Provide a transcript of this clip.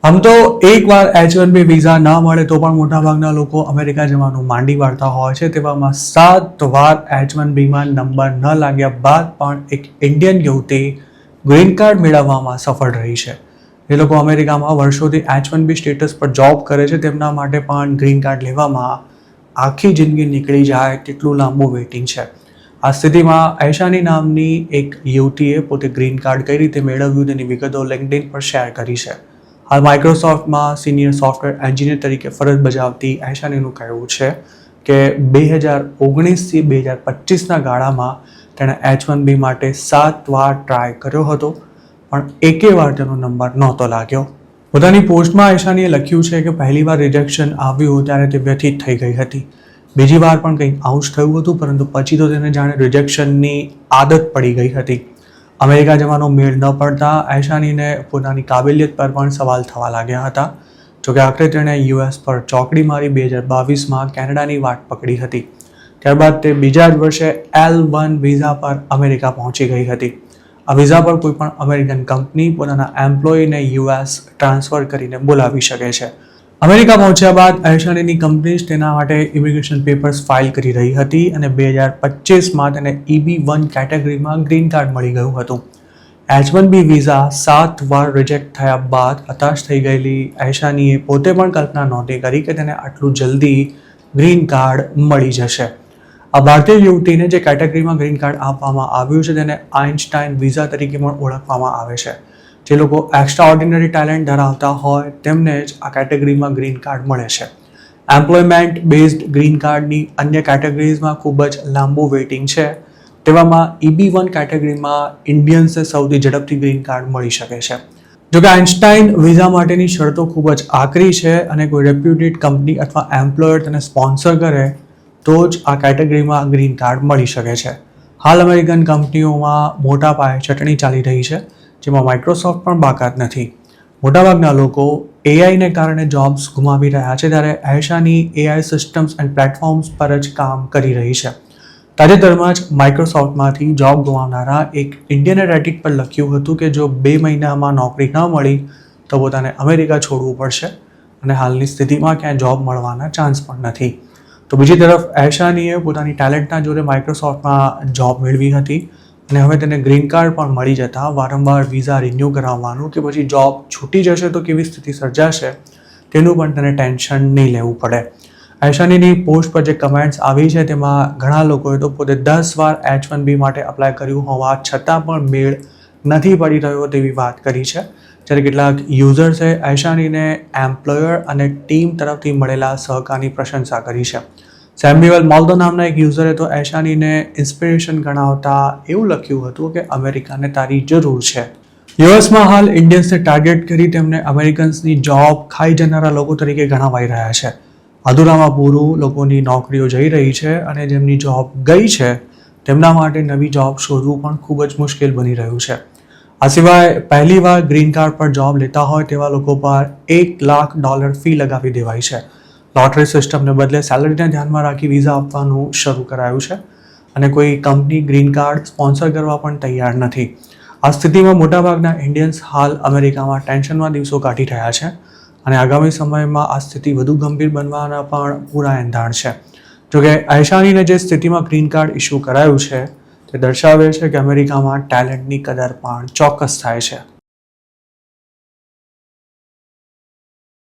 આમ તો એકવાર H1B વિઝા ના મળે તો પણ મોટાભાગના લોકો અમેરિકા જવાનું માંડી વાળતા હોય છે. તેવામાં 7 વાર H1Bમાં નંબર ન લાગ્યા બાદ પણ એક ઇન્ડિયન યુવતી ગ્રીન કાર્ડ મેળવવામાં સફળ રહી છે. જે લોકો અમેરિકામાં વર્ષોથી H1B સ્ટેટસ પર જોબ કરે છે તેમના માટે પણ ગ્રીન કાર્ડ લેવામાં આખી જિંદગી નીકળી જાય તેટલું લાંબુ વેઇટિંગ છે. આ સ્થિતિમાં ઐશાની નામની એક યુવતીએ પોતે ગ્રીન કાર્ડ કઈ રીતે મેળવ્યું તેની વિગતો LinkedIn પર શેર કરી છે. હાલ માઇક્રોસોફ્ટમાં સિનિયર સોફ્ટવેર એન્જિનિયર તરીકે ફરજ બજાવતી ઐશાનીનું કહેવું છે કે 2019થી 2025ના ગાળામાં તેણે H1B માટે 7 વાર ટ્રાય કર્યો હતો પણ એકે વાર તેનો નંબર નહોતો લાગ્યો. પોતાની પોસ્ટમાં ઐશાનીએ લખ્યું છે કે પહેલી વાર રિજેક્શન આવ્યું ત્યારે તે વ્યથિત થઈ ગઈ હતી. બીજી વાર પણ કંઈક આવું જ થયું હતું પરંતુ પછી તો તેને જાણે રિજેક્શનની આદત પડી ગઈ હતી. અમેરિકા જવાનો મેળ ન પડતા ઐશાનીને પોતાની કાબિલિયત પર પણ સવાલ થવા લાગ્યા હતા. જોકે આખરે તેણે US પર ચોકડી મારી 2022માં કેનેડાની વાટ પકડી હતી. ત્યારબાદ તે બીજા જ વર્ષે L1 વિઝા પર અમેરિકા પહોંચી ગઈ હતી. આ વિઝા પર કોઈ પણ અમેરિકન કંપની પોતાના એમ્પ્લોયીને US ટ્રાન્સફર કરીને બોલાવી શકે છે. અમેરિકા પહોંચ્યા બાદ ઐશાનીની કંપની તેના માટે ઇમિગ્રેશન પેપર્સ ફાઇલ કરી રહી હતી અને 2025માં તેને EB1 કેટેગરીમાં ગ્રીન કાર્ડ મળી ગયું હતું. H1B વિઝા 7 વાર રિજેક્ટ થયા બાદ હતાશ થઈ ગયેલી ઐશાનીએ પોતે પણ કલ્પના નહોતી કરી કે તેને આટલું જલ્દી ગ્રીન કાર્ડ મળી જશે. આ ભારતીય યુવતીને જે કેટેગરીમાં ગ્રીન કાર્ડ આપવામાં આવ્યું છે તેને આઇન્સ્ટાઇન વિઝા તરીકે પણ ઓળખવામાં આવે છે. જે લોકો એક્સ્ટ્રા ઓર્ડિનરી ટેલેન્ટ ધરાવતા હોય તેમને જ આ કેટેગરીમાં ગ્રીન કાર્ડ મળે છે. એમ્પ્લોયમેન્ટ બેઝડ ગ્રીન કાર્ડની અન્ય કેટેગરીઝમાં ખૂબ જ લાંબુ વેઇટિંગ છે. તેવામાં EB1 કેટેગરીમાં ઇન્ડિયન્સને સૌથી ઝડપથી ગ્રીન કાર્ડ મળી શકે છે. જોકે આઇન્સ્ટાઇન વિઝા માટેની શરતો ખૂબ જ આકરી છે અને કોઈ રેપ્યુટેડ કંપની અથવા એમ્પ્લોયર તેને સ્પોન્સર કરે તો જ આ કેટેગરીમાં ગ્રીન કાર્ડ મળી શકે છે. હાલ અમેરિકન કંપનીઓમાં મોટા પાયે ચટણી ચાલી રહી છે જેમાં માઇક્રોસોફ્ટ પણ બાકાત નથી. મોટાભાગના લોકો AIને કારણે જોબ્સ ગુમાવી રહ્યા છે ત્યારે ઐશાની AI સિસ્ટમ્સ એન્ડ પ્લેટફોર્મ્સ પર જ કામ કરી રહી છે. તાજેતરમાં જ માઇક્રોસોફ્ટમાંથી જોબ ગુમાવનારા એક ઇન્ડિયને રેડિટ પર લખ્યું હતું કે જો 2 મહિનામાં નોકરી ન મળી તો પોતાને અમેરિકા છોડવું પડશે અને હાલની સ્થિતિમાં ક્યાંય જોબ મળવાના ચાન્સ પણ નથી. તો બીજી તરફ ઐશાનીએ પોતાની ટેલેન્ટના જોરે માઇક્રોસોફ્ટમાં જોબ મેળવી હતી અને હવે તેને ગ્રીન કાર્ડ પણ મળી જતા વારંવાર વિઝા રિન્યૂ કરાવવાનું કે પછી જોબ છૂટી જશે તો કેવી સ્થિતિ સર્જાશે તેનું પણ તેને ટેન્શન નહીં લેવું પડે. ઐશાનીની પોસ્ટ પર જે કમેન્ટ્સ આવી છે તેમાં ઘણા લોકોએ તો પોતે 10 વાર H1B માટે અપ્લાય કર્યું હોવા છતાં પણ મેળ નથી પડી રહ્યો તેવી વાત કરી છે. જ્યારે કેટલાક યુઝર્સે ઐશાનીને એમ્પ્લોયર અને ટીમ તરફથી મળેલા સહકારની પ્રશંસા કરી છે. સેમ્યુઅલ મોલ્ડો નામના એક યુઝરે તો ઐશાનીને ઇન્સ્પિરેશન ગણાવતા એવું લખ્યું હતું કે અમેરિકાને તારી જરૂર છે. યુએસમાં હાલ ઇન્ડિયન્સને ટાર્ગેટ કરી તેમને અમેરિકન્સની જોબ ખાઈ જનારા લોકો તરીકે ગણાવાઈ રહ્યા છે. અધૂરામાં પૂરું લોકોની નોકરીઓ જઈ રહી છે અને જેમની જોબ ગઈ છે તેમના માટે નવી જોબ શોધવું પણ ખૂબ જ મુશ્કેલ બની રહ્યું છે. આ સિવાય પહેલી વાર ગ્રીન કાર્ડ પર જોબ લેતા હોય તેવા લોકો પર $1 લાખ ફી લગાવી દેવાય છે. લોટરી સિસ્ટમને બદલે સેલરીને ધ્યાનમાં રાખી વિઝા આપવાનું શરૂ કરાયું છે અને કોઈ કંપની ગ્રીન કાર્ડ સ્પોન્સર કરવા પણ તૈયાર નથી. આ સ્થિતિમાં મોટાભાગના ઇન્ડિયન્સ હાલ અમેરિકામાં ટેન્શનમાં દિવસો કાઢી રહ્યા છે અને આગામી સમયમાં આ સ્થિતિ વધુ ગંભીર બનવાના પણ પૂરા એંધાણ છે. જોકે ઐશાનીને જે સ્થિતિમાં ગ્રીન કાર્ડ ઇસ્યુ કરાયું છે તે દર્શાવે છે કે અમેરિકામાં ટેલેન્ટની કદર પણ ચોક્કસ થાય છે.